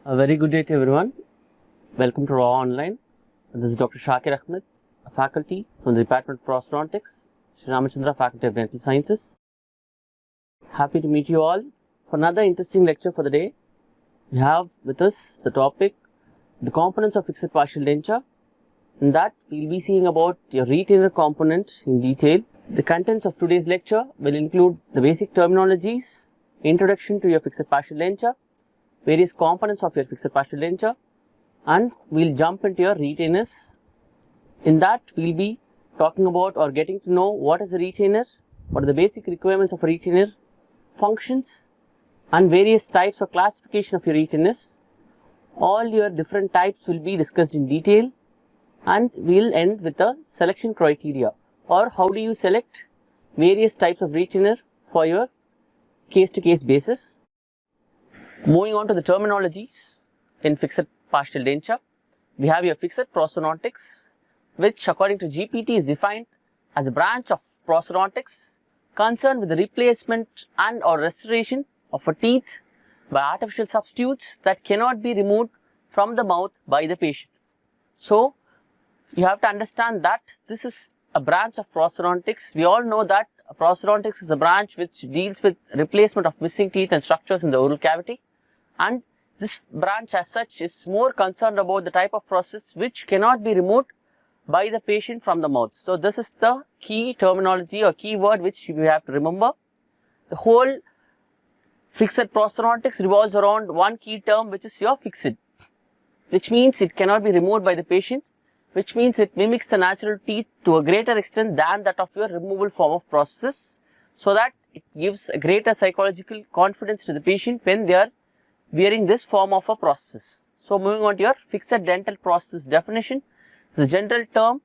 A very good day to everyone. Welcome to Raw Online. This is Dr. Shakir Ahmed, a faculty from the Department of Prosthodontics, Sri Ramachandra Faculty of Dental Sciences. Happy to meet you all for another interesting lecture for the day. We have with us the topic, the components of fixed partial denture. In that, we will be seeing about your retainer component in detail. The contents of today's lecture will include the basic terminologies, introduction to your fixed partial denture, various components of your fixed partial denture, and we'll jump into your retainers. In that, we'll be talking about or getting to know what is a retainer, what are the basic requirements of a retainer, functions, and various types of classification of your retainers. All your different types will be discussed in detail, and we'll end with the selection criteria, or how do you select various types of retainer for your case-to-case basis. Moving on to the terminologies in fixed partial denture, we have your fixed prosthodontics, which according to GPT is defined as a branch of prosthodontics concerned with the replacement and or restoration of a teeth by artificial substitutes that cannot be removed from the mouth by the patient. So, you have to understand that this is a branch of prosthodontics. We all know that prosthodontics is a branch which deals with replacement of missing teeth and structures in the oral cavity. And this branch as such is more concerned about the type of process which cannot be removed by the patient from the mouth. So, this is the key terminology or key word which you have to remember. The whole fixed prosthodontics revolves around one key term, which is your fixed, which means it cannot be removed by the patient, which means it mimics the natural teeth to a greater extent than that of your removable form of prosthesis, so that it gives a greater psychological confidence to the patient when they are wearing this form of a prosthesis. So, moving on to your fixed dental prosthesis definition, is a general term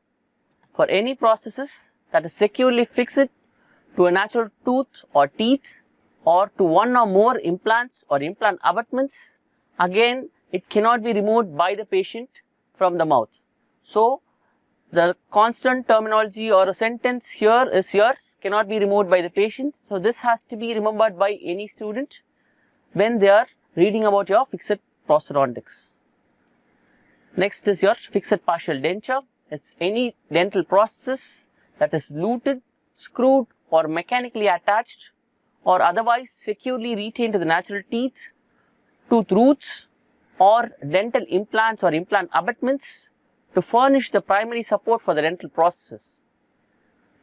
for any prosthesis that is securely fixed to a natural tooth or teeth or to one or more implants or implant abutments. Again, it cannot be removed by the patient from the mouth. So, the constant terminology or a sentence here is your cannot be removed by the patient. So, this has to be remembered by any student when they are reading about your fixed prosthodontics. Next is your fixed partial denture. It's any dental prosthesis that is luted, screwed or mechanically attached or otherwise securely retained to the natural teeth, tooth roots or dental implants or implant abutments to furnish the primary support for the dental prosthesis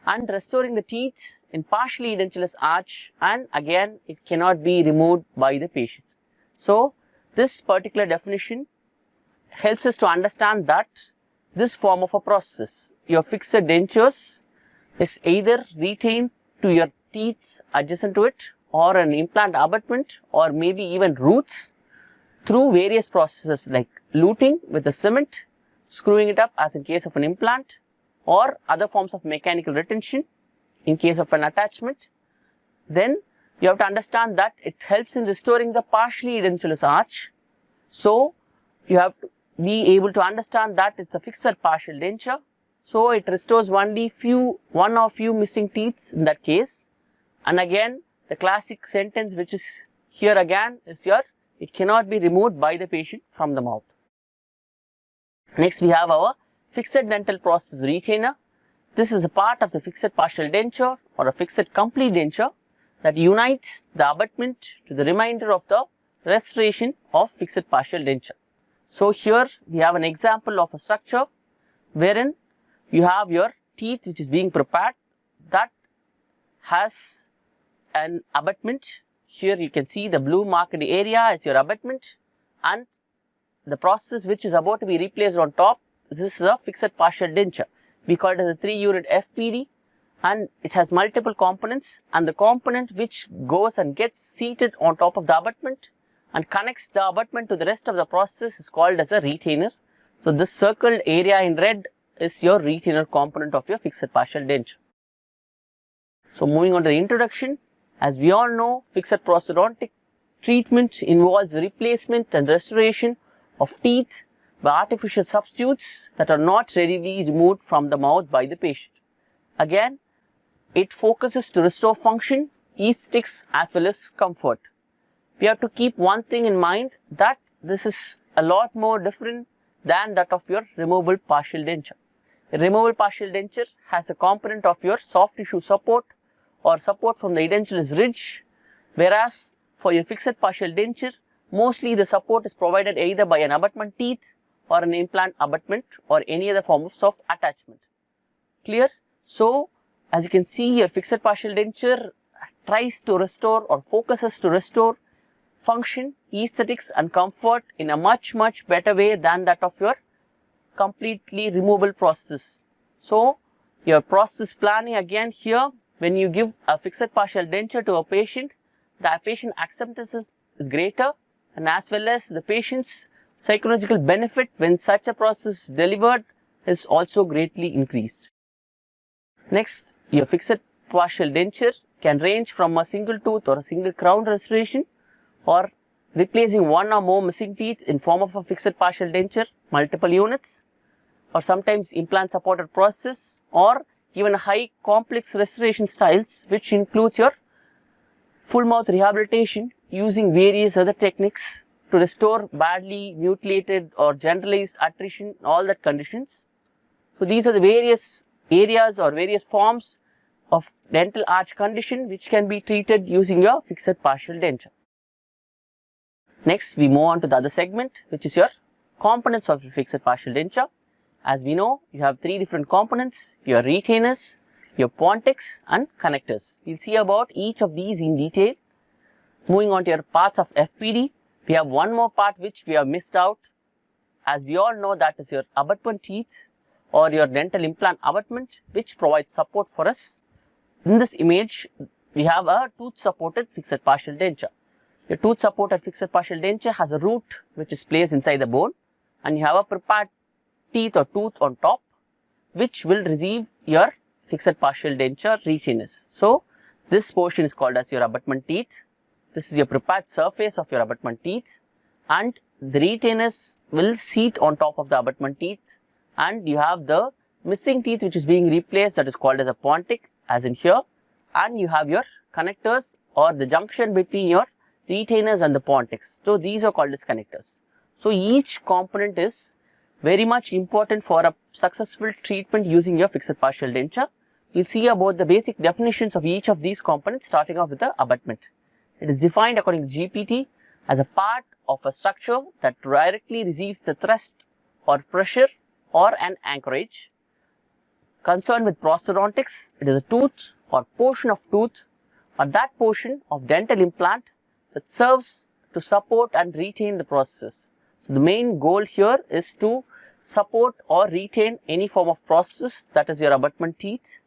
and restoring the teeth in partially edentulous arch, and again it cannot be removed by the patient. So, this particular definition helps us to understand that this form of a prosthesis, your fixed dentures, is either retained to your teeth adjacent to it or an implant abutment or maybe even roots through various processes like luting with the cement, screwing it up as in case of an implant, or other forms of mechanical retention in case of an attachment. Then you have to understand that it helps in restoring the partially edentulous arch. So, you have to be able to understand that it's a fixed partial denture. So, it restores only one or few missing teeth in that case. And again, the classic sentence which is here again is your it cannot be removed by the patient from the mouth. Next, we have our fixed dental prosthesis retainer. This is a part of the fixed partial denture or a fixed complete denture that unites the abutment to the remainder of the restoration of fixed partial denture. So, here we have an example of a structure wherein you have your teeth which is being prepared that has an abutment. Here you can see the blue marked area is your abutment, and the prosthesis which is about to be replaced on top, this is a fixed partial denture. We call it as a 3-unit FPD, and it has multiple components, and the component which goes and gets seated on top of the abutment and connects the abutment to the rest of the prosthesis is called as a retainer. So, this circled area in red is your retainer component of your fixed partial denture. So, moving on to the introduction, as we all know, fixed prosthodontic treatment involves the replacement and restoration of teeth by artificial substitutes that are not readily removed from the mouth by the patient. Again, it focuses to restore function, aesthetics as well as comfort. We have to keep one thing in mind, that this is a lot more different than that of your removable partial denture. A removable partial denture has a component of your soft tissue support or support from the edentulous ridge, whereas for your fixed partial denture, mostly the support is provided either by an abutment teeth or an implant abutment or any other forms of attachment. Clear? So, as you can see, your fixed partial denture tries to restore or focuses to restore function, aesthetics and comfort in a much better way than that of your completely removable prosthesis. So, your prosthesis planning again here, when you give a fixed partial denture to a patient, the patient acceptance is greater, and as well as the patient's psychological benefit when such a process is delivered is also greatly increased. Next, your fixed partial denture can range from a single tooth or a single crown restoration or replacing one or more missing teeth in form of a fixed partial denture, multiple units, or sometimes implant supported prosthesis, or even high complex restoration styles which includes your full mouth rehabilitation using various other techniques to restore badly mutilated or generalized attrition, all that conditions. So, these are the various areas or various forms of dental arch condition which can be treated using your fixed partial denture. Next, we move on to the other segment, which is your components of your fixed partial denture. As we know, you have three different components: your retainers, your pontics and connectors. We will see about each of these in detail. Moving on to your parts of FPD, we have one more part which we have missed out. As we all know, that is your abutment teeth or your dental implant abutment, which provides support for us. In this image, we have a tooth supported fixed partial denture. Your tooth supported fixed partial denture has a root which is placed inside the bone, and you have a prepared teeth or tooth on top which will receive your fixed partial denture retainers. So, this portion is called as your abutment teeth. This is your prepared surface of your abutment teeth, and the retainers will seat on top of the abutment teeth, and you have the missing teeth which is being replaced, that is called as a pontic, as in here, and you have your connectors or the junction between your retainers and the pontics. So, these are called as connectors. So, each component is very much important for a successful treatment using your fixed partial denture. We will see about the basic definitions of each of these components, starting off with the abutment. It is defined according to GPT as a part of a structure that directly receives the thrust or pressure or an anchorage. Concerned with prosthodontics, it is a tooth or portion of tooth or that portion of dental implant that serves to support and retain the prosthesis. So, the main goal here is to support or retain any form of prosthesis, that is your abutment teeth,